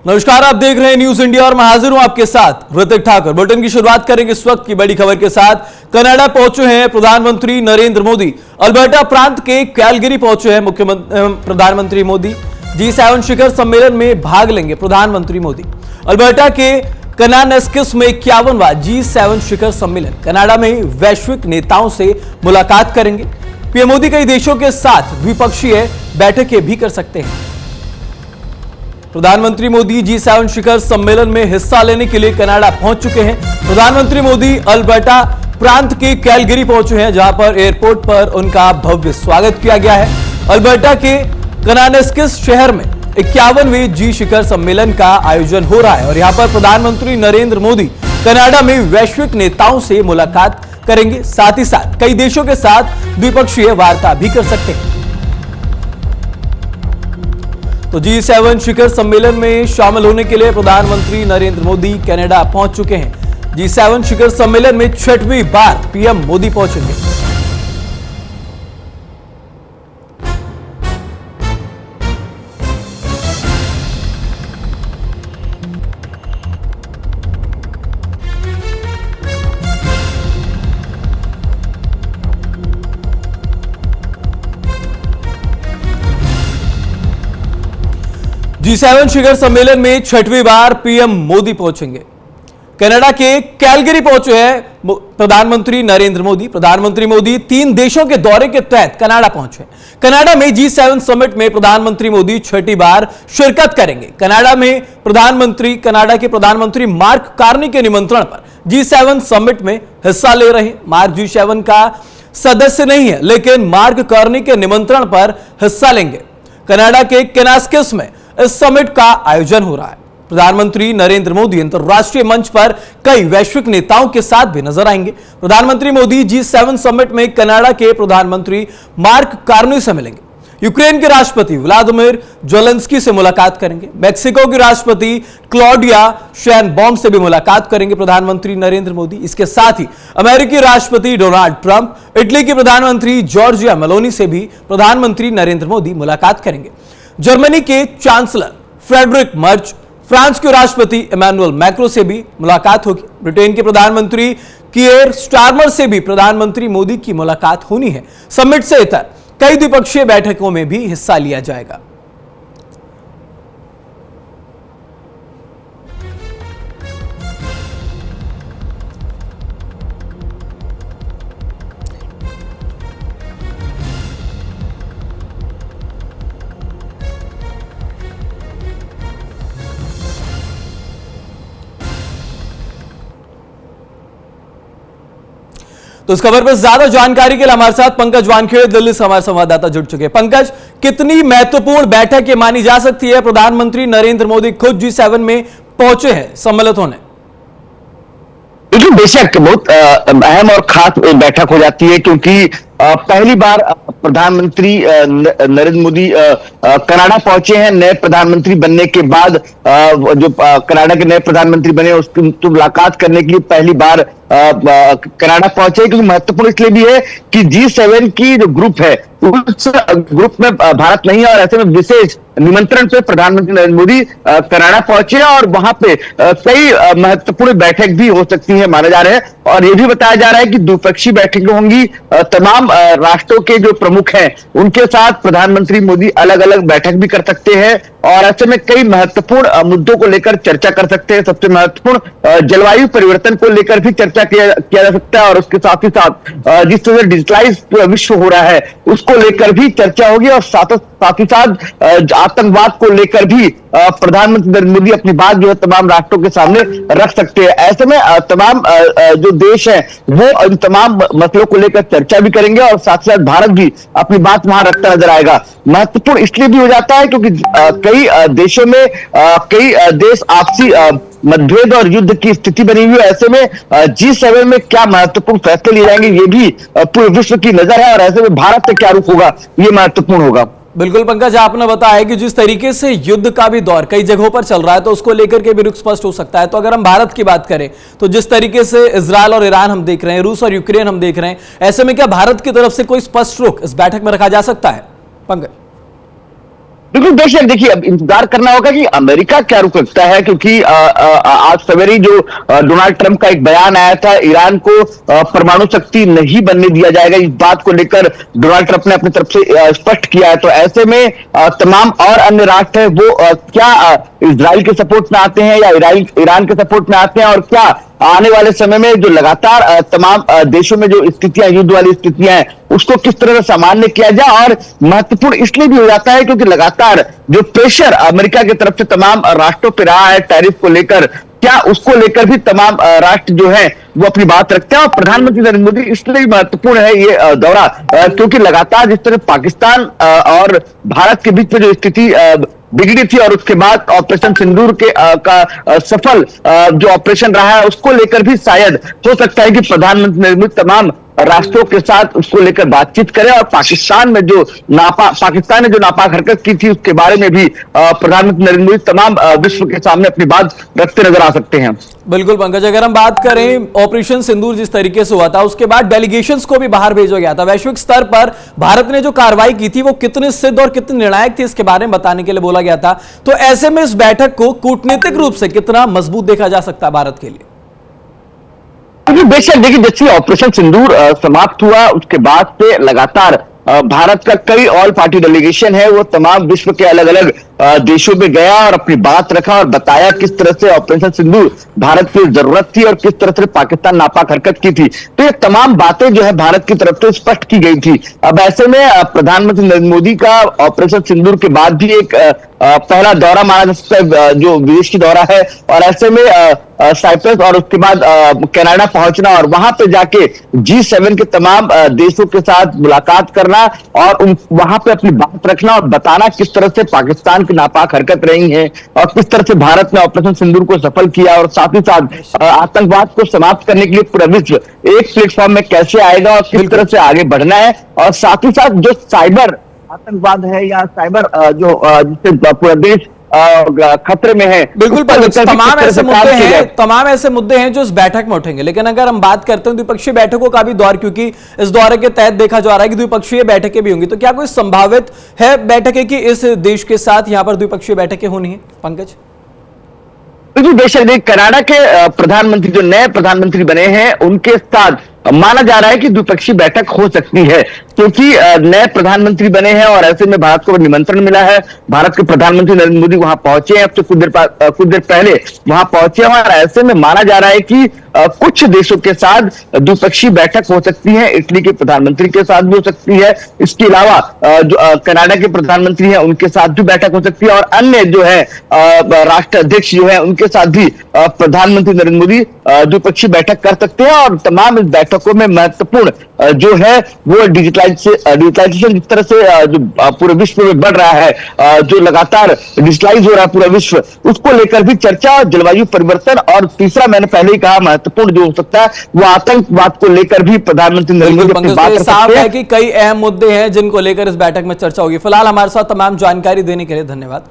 नमस्कार, आप देख रहे हैं न्यूज इंडिया और मैं हाजिर हूं आपके साथ ऋतिक ठाकुर। बुलेटिन की शुरुआत करेंगे इस वक्त की बड़ी खबर के साथ। कनाडा पहुंचे हैं प्रधानमंत्री नरेंद्र मोदी। अल्बर्टा प्रांत के कैलगरी पहुंचे हैं प्रधानमंत्री मोदी। G7 शिखर सम्मेलन में भाग लेंगे प्रधानमंत्री मोदी। अल्बर्टा के कनानेस्किस में 51वां G7 शिखर सम्मेलन। कनाडा में वैश्विक नेताओं से मुलाकात करेंगे। पीएम मोदी कई देशों के साथ द्विपक्षीय बैठकें भी कर सकते हैं। प्रधानमंत्री मोदी G7 शिखर सम्मेलन में हिस्सा लेने के लिए कनाडा पहुंच चुके हैं। प्रधानमंत्री मोदी अल्बर्टा प्रांत के कैलगरी पहुंचे हैं, जहां पर एयरपोर्ट पर उनका भव्य स्वागत किया गया है। अल्बर्टा के कनानेस्किस शहर में 51वें G शिखर सम्मेलन का आयोजन हो रहा है और यहां पर प्रधानमंत्री नरेंद्र मोदी कनाडा में वैश्विक नेताओं से मुलाकात करेंगे। साथ ही साथ कई देशों के साथ द्विपक्षीय वार्ता भी कर सकते हैं। तो G7 शिखर सम्मेलन में शामिल होने के लिए प्रधानमंत्री नरेंद्र मोदी कनाडा पहुंच चुके हैं। G7 शिखर सम्मेलन में 6वीं बार पीएम मोदी पहुंचेंगे। G7 शिखर सम्मेलन में 6वीं बार पीएम मोदी पहुंचेंगे। कनाडा के कैलगरी पहुंचे हैं प्रधानमंत्री नरेंद्र मोदी। प्रधानमंत्री मोदी 3 देशों के दौरे के तहत कनाडा पहुंचे। कनाडा में G7 समिट में प्रधानमंत्री मोदी 6ठी बार शिरकत करेंगे। कनाडा के प्रधानमंत्री मार्क कार्नी के निमंत्रण पर G7 समिट में हिस्सा ले रहे हैं। मार्क G7 का सदस्य नहीं है, लेकिन मार्क कार्नी के निमंत्रण पर हिस्सा लेंगे। कनाडा के कनास्किस में इस समिट का आयोजन हो रहा है। प्रधानमंत्री नरेंद्र मोदी अंतरराष्ट्रीय मंच पर कई वैश्विक नेताओं के साथ भी नजर आएंगे। प्रधानमंत्री मोदी G7 समिट में कनाडा के प्रधानमंत्री मार्क कार्नी से मिलेंगे। यूक्रेन के राष्ट्रपति व्लादिमीर ज़ेलेंस्की से मुलाकात करेंगे। मेक्सिको की राष्ट्रपति क्लॉडिया शेनबॉम से भी मुलाकात करेंगे प्रधानमंत्री नरेंद्र मोदी। इसके साथ ही अमेरिकी राष्ट्रपति डोनाल्ड ट्रंप, इटली के प्रधानमंत्री जॉर्जिया मेलोनी से भी प्रधानमंत्री नरेंद्र मोदी मुलाकात करेंगे। जर्मनी के चांसलर फ्रेडरिक मर्च, फ्रांस के राष्ट्रपति इमैनुअल मैक्रों से भी मुलाकात होगी। ब्रिटेन के प्रधानमंत्री कीयर स्टारमर से भी प्रधानमंत्री मोदी की मुलाकात होनी है। समिट से इतर कई द्विपक्षीय बैठकों में भी हिस्सा लिया जाएगा। तो इस खबर पर ज्यादा जानकारी के लिए हमारे साथ पंकज वानखेड़े दिल्ली से हमारे संवाददाता जुड़ चुके हैं। पंकज, कितनी महत्वपूर्ण बैठक ये मानी जा सकती है? प्रधानमंत्री नरेंद्र मोदी खुद G7 में पहुंचे हैं सम्मिलित होने। देखिए, बेशक बहुत अहम और खास बैठक हो जाती है, क्योंकि पहली बार प्रधानमंत्री नरेंद्र मोदी कनाडा पहुंचे हैं। नए प्रधानमंत्री बनने के बाद जो कनाडा के नए प्रधानमंत्री बने उसकी मुलाकात करने के लिए पहली बार कनाडा पहुंचे। क्योंकि महत्वपूर्ण इसलिए भी है कि G7 की जो ग्रुप है उस ग्रुप में भारत नहीं है और ऐसे में विशेष निमंत्रण पे प्रधानमंत्री नरेंद्र मोदी कनाडा पहुंचे और वहां पे कई महत्वपूर्ण बैठक भी हो सकती है माना जा रहा है। और ये भी बताया जा रहा है कि द्विपक्षीय बैठकें होंगी। तमाम राष्ट्रों के जो प्रमुख हैं उनके साथ प्रधानमंत्री मोदी अलग अलग बैठक भी कर सकते हैं और ऐसे में कई महत्वपूर्ण मुद्दों को लेकर चर्चा कर सकते हैं। सबसे महत्वपूर्ण जलवायु परिवर्तन को लेकर भी चर्चा किया जा सकता है और उसके साथ ही साथ जिस तरह से डिजिटलाइज पूरा विश्व हो रहा है उसको लेकर भी चर्चा होगी और साथ ही साथ आतंकवाद को लेकर भी प्रधानमंत्री नरेंद्र मोदी अपनी बात जो है तमाम राष्ट्रों के सामने रख सकते हैं। ऐसे में तमाम जो देश हैं वो इन तमाम मसलों को लेकर चर्चा भी करेंगे और साथ ही साथ भारत भी अपनी बात वहां रखता नजर आएगा। महत्वपूर्ण इसलिए भी हो जाता है क्योंकि कई देशों में कई देश आपसी मतभेद और युद्ध की स्थिति बनी हुई है। ऐसे में G7 में क्या महत्वपूर्ण फैसले लिए जाएंगे ये भी पूरे विश्व की नजर है और ऐसे में भारत से क्या रुख होगा ये महत्वपूर्ण होगा। बिल्कुल पंकज, आपने बताया कि जिस तरीके से युद्ध का भी दौर कई जगहों पर चल रहा है तो उसको लेकर के भी रुख स्पष्ट हो सकता है। तो अगर हम भारत की बात करें तो जिस तरीके से इजरायल और ईरान हम देख रहे हैं, रूस और यूक्रेन हम देख रहे हैं, ऐसे में क्या भारत की तरफ से कोई स्पष्ट रुख इस बैठक में रखा जा सकता है? पंकज, बिल्कुल बेशक। देखिए, अब इंतजार करना होगा कि अमेरिका क्या रुख रखता है, क्योंकि आज सवेरे जो डोनाल्ड ट्रंप का एक बयान आया था, ईरान को परमाणु शक्ति नहीं बनने दिया जाएगा, इस बात को लेकर डोनाल्ड ट्रंप ने अपनी तरफ से स्पष्ट किया है। तो ऐसे में तमाम और अन्य राष्ट्र है वो क्या इजराइल के सपोर्ट में आते हैं या ईरान के सपोर्ट में आते हैं, और क्या आने वाले समय में जो लगातार तमाम देशों में जो स्थितियां, युद्ध वाली स्थितियां हैं, उसको किस तरह से सामान्य किया जाए। और महत्वपूर्ण इसलिए भी हो जाता है क्योंकि लगातार जो प्रेशर अमेरिका की तरफ से तमाम राष्ट्रों पर रहा है टैरिफ को लेकर, क्या उसको लेकर भी तमाम राष्ट्र जो है वो अपनी बात रखते हैं। और प्रधानमंत्री नरेंद्र मोदी इसलिए भी महत्वपूर्ण है ये दौरा, क्योंकि लगातार जिस तरह पाकिस्तान और भारत के बीच में जो स्थिति बिगड़ी थी, और उसके बाद ऑपरेशन सिंदूर के का सफल जो ऑपरेशन रहा है, उसको लेकर भी शायद हो सकता है कि प्रधानमंत्री नरेंद्र मोदी तमाम राष्ट्रों के साथ उसको लेकर बातचीत करें, और पाकिस्तान ने जो नापाक हरकत की थी उसके बारे में भी प्रधानमंत्री नरेंद्र मोदी तमाम विश्व के सामने अपनी बात रखते नजर आ सकते हैं। बिल्कुल पंकज, अगर हम बात करें ऑपरेशन सिंदूर जिस तरीके से हुआ था, उसके बाद डेलीगेशंस को भी बाहर भेजा गया था। वैश्विक स्तर पर भारत ने जो कार्रवाई की थी वो कितनी सिद्ध और कितनी निर्णायक थी, इसके बारे में बताने के लिए बोला गया था। तो ऐसे में इस बैठक को कूटनीतिक रूप से कितना मजबूत देखा जा सकता है भारत के लिए? बेशक। देखिए, जैसे ऑपरेशन सिंदूर समाप्त हुआ उसके बाद से लगातार भारत का कई ऑल पार्टी डेलीगेशन है वो तमाम विश्व के अलग अलग देशों में गया और अपनी बात रखा और बताया किस तरह से ऑपरेशन सिंदूर भारत की जरूरत थी और किस तरह से पाकिस्तान नापाक हरकत की थी। तो ये तमाम बातें जो है भारत की तरफ से स्पष्ट की गई थी। अब ऐसे में प्रधानमंत्री नरेंद्र मोदी का ऑपरेशन सिंदूर के बाद भी एक पहला दौरा माना जा सकता है, जो विदेश की दौरा है, और ऐसे में साइप्रस और उसके बाद कनाडा पहुंचना और वहां पे जाके G7 के तमाम देशों के साथ मुलाकात करना और वहां पे अपनी बात रखना और बताना किस तरह से पाकिस्तान की नापाक हरकत रही है और किस तरह से भारत ने ऑपरेशन सिंदूर को सफल किया, और साथ ही साथ आतंकवाद को समाप्त करने के लिए पूरा विश्व एक प्लेटफॉर्म में कैसे आएगा और किस तरह से आगे बढ़ना है। और साथ ही साथ जो साइबर आतंकवाद है या साइबर जो जिससे पूरा देश खतरे में है। बिल्कुल, तमाम ऐसे मुद्दे हैं जो इस बैठक में उठेंगे। लेकिन अगर हम बात करते हैं द्विपक्षीय बैठकों का भी दौर, क्योंकि इस दौरे के तहत देखा जा रहा है कि द्विपक्षीय बैठकें भी होंगी, तो क्या कोई संभावित है बैठकें कि इस देश के साथ यहां पर द्विपक्षीय बैठकें होनी है पंकज? बिल्कुल बेशक। कनाडा के प्रधानमंत्री जो नए प्रधानमंत्री बने हैं उनके साथ माना जा रहा है कि द्विपक्षीय बैठक हो सकती है, क्योंकि नए प्रधानमंत्री बने हैं और ऐसे में भारत को निमंत्रण मिला है। भारत के प्रधानमंत्री नरेंद्र मोदी वहां पहुंचे हैं, अब तो कुछ देर पहले वहां पहुंचे हैं, और ऐसे में माना जा रहा है कि कुछ देशों के साथ द्विपक्षीय बैठक हो सकती है। इटली के प्रधानमंत्री के साथ भी हो सकती है, इसके अलावा जो कनाडा के प्रधानमंत्री हैं उनके साथ भी बैठक हो सकती है, और अन्य जो है राष्ट्र अध्यक्ष जो है उनके साथ भी प्रधानमंत्री नरेंद्र मोदी द्विपक्षीय बैठक कर सकते हैं। और तमाम इस बैठकों में महत्वपूर्ण जो है वो डिजिटलाइजेशन जिस तरह से जो पूरे विश्व में बढ़ रहा है, जो लगातार डिजिटलाइज हो रहा है पूरा विश्व, उसको लेकर भी चर्चा, जलवायु परिवर्तन, और तीसरा मैंने पहले ही कहा महत्वपूर्ण जो हो सकता है वो आतंकवाद को लेकर भी प्रधानमंत्री नरेंद्र मोदी अपनी बात रख सकते हैं। कि कई अहम मुद्दे हैं जिनको लेकर इस बैठक में चर्चा होगी। फिलहाल हमारे साथ तमाम जानकारी देने के लिए धन्यवाद।